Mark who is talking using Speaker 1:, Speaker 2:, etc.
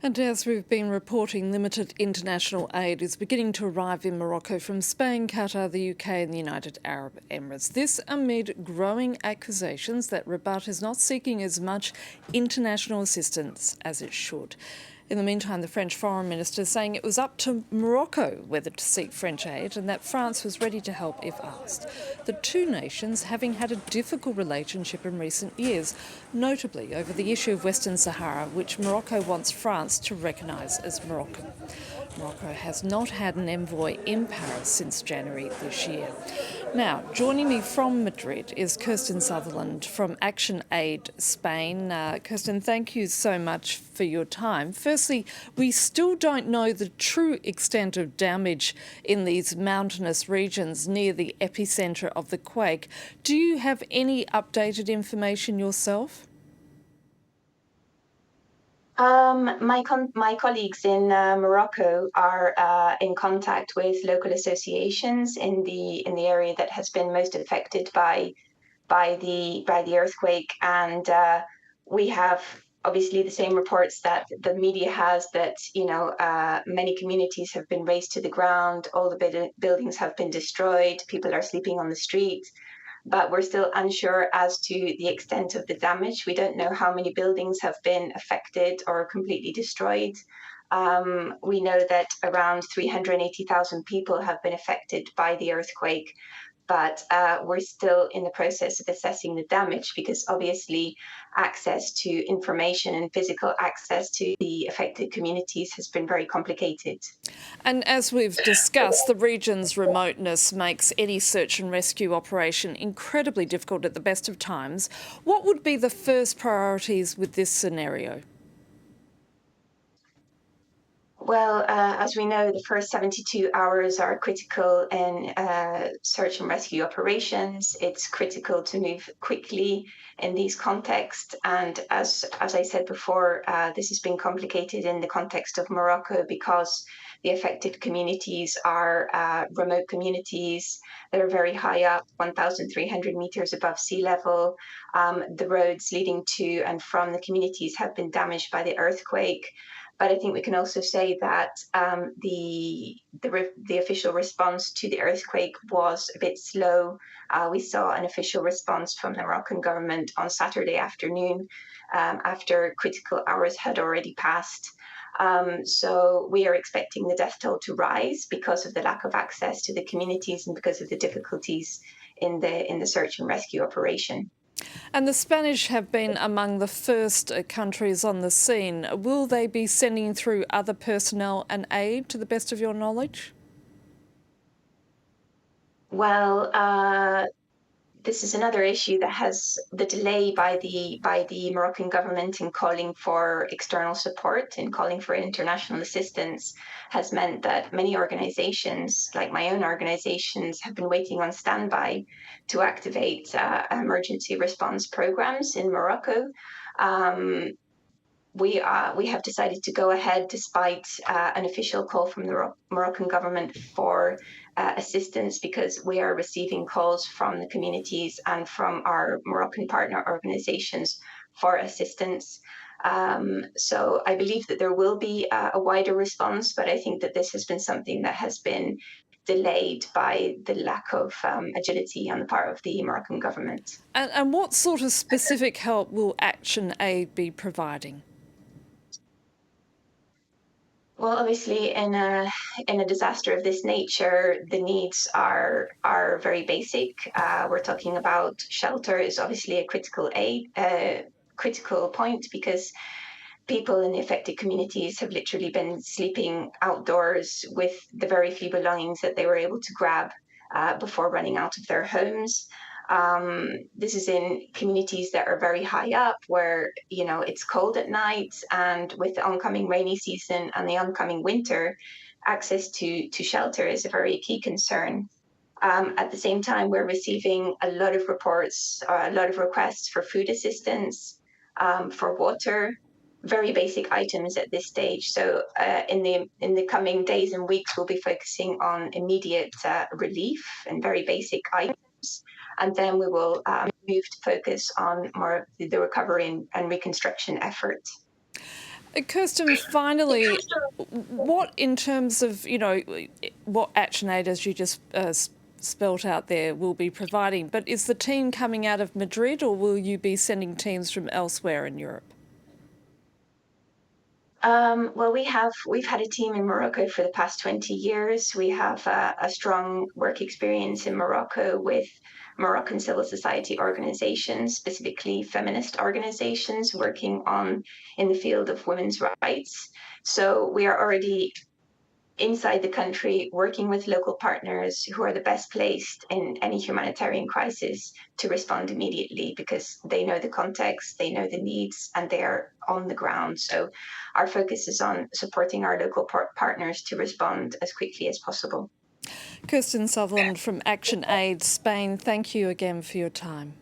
Speaker 1: And as we've been reporting, limited international aid is beginning to arrive in Morocco from Spain, Qatar, the UK and the United Arab Emirates. This amid growing accusations that Rabat is not seeking as much international assistance as it should. In the meantime, the French Foreign Minister is saying it was up to Morocco whether to seek French aid and that France was ready to help if asked. The two nations having had a difficult relationship in recent years, notably over the issue of Western Sahara, which Morocco wants France to recognise as Moroccan. Morocco has not had an envoy in Paris since January this year. Now, joining me from Madrid is Kirsten Sutherland from ActionAid Spain. Kirsten, thank you so much for your time. Firstly, we still don't know the true extent of damage in these mountainous regions near the epicentre of the quake. Do you have any updated information yourself?
Speaker 2: My colleagues in Morocco are in contact with local associations in the area that has been most affected by the earthquake, and we have obviously the same reports that the media has, that many communities have been razed to the ground, all the buildings have been destroyed, people are sleeping on the street. But we're still unsure as to the extent of the damage. We don't know how many buildings have been affected or completely destroyed. We know that around 380,000 people have been affected by the earthquake, but we're still in the process of assessing the damage because obviously access to information and physical access to the affected communities has been very complicated.
Speaker 1: And as we've discussed, the region's remoteness makes any search and rescue operation incredibly difficult at the best of times. What would be the first priorities with this scenario?
Speaker 2: Well, as we know, the first 72 hours are critical in search and rescue operations. It's critical to move quickly in these contexts. And as I said before, this has been complicated in the context of Morocco because the affected communities are remote communities that are very high up, 1,300 meters above sea level. The roads leading to and from the communities have been damaged by the earthquake. But I think we can also say that the official response to the earthquake was a bit slow. We saw an official response from the Moroccan government on Saturday afternoon after critical hours had already passed. So we are expecting the death toll to rise because of the lack of access to the communities and because of the difficulties in the search and rescue operation.
Speaker 1: And the Spanish have been among the first countries on the scene. Will they be sending through other personnel and aid, to the best of your knowledge?
Speaker 2: Well, this is another issue that has the delay by the Moroccan government in calling for external support, in calling for international assistance, has meant that many organizations, like my own organizations, have been waiting on standby to activate emergency response programs in Morocco. We have decided to go ahead despite an official call from the Moroccan government for assistance, because we are receiving calls from the communities and from our Moroccan partner organizations for assistance. So I believe that there will be a wider response, but I think that this has been something that has been delayed by the lack of agility on the part of the Moroccan government.
Speaker 1: And what sort of specific help will ActionAid be providing?
Speaker 2: Well, obviously, in a disaster of this nature, the needs are very basic. We're talking about shelter is obviously a critical point, because people in the affected communities have literally been sleeping outdoors with the very few belongings that they were able to grab before running out of their homes. This is in communities that are very high up, where it's cold at night, and with the oncoming rainy season and the oncoming winter, access to shelter is a very key concern. At the same time, we're receiving a lot of reports, a lot of requests for food assistance, for water, very basic items at this stage. So in the coming days and weeks, we'll be focusing on immediate relief and very basic items. And then we will move to focus on more the recovery and reconstruction effort.
Speaker 1: Kirsten, finally, what in terms of, what ActionAid, as you just spelt out there, will be providing, but is the team coming out of Madrid or will you be sending teams from elsewhere in Europe?
Speaker 2: Well, we've had a team in Morocco for the past 20 years. We have a strong work experience in Morocco with Moroccan civil society organizations, specifically feminist organizations working in the field of women's rights. So we are already inside the country working with local partners who are the best placed in any humanitarian crisis to respond immediately because they know the context, they know the needs, and they're on the ground. So our focus is on supporting our local partners to respond as quickly as possible.
Speaker 1: Kirsten Sutherland from ActionAid Spain, thank you again for your time.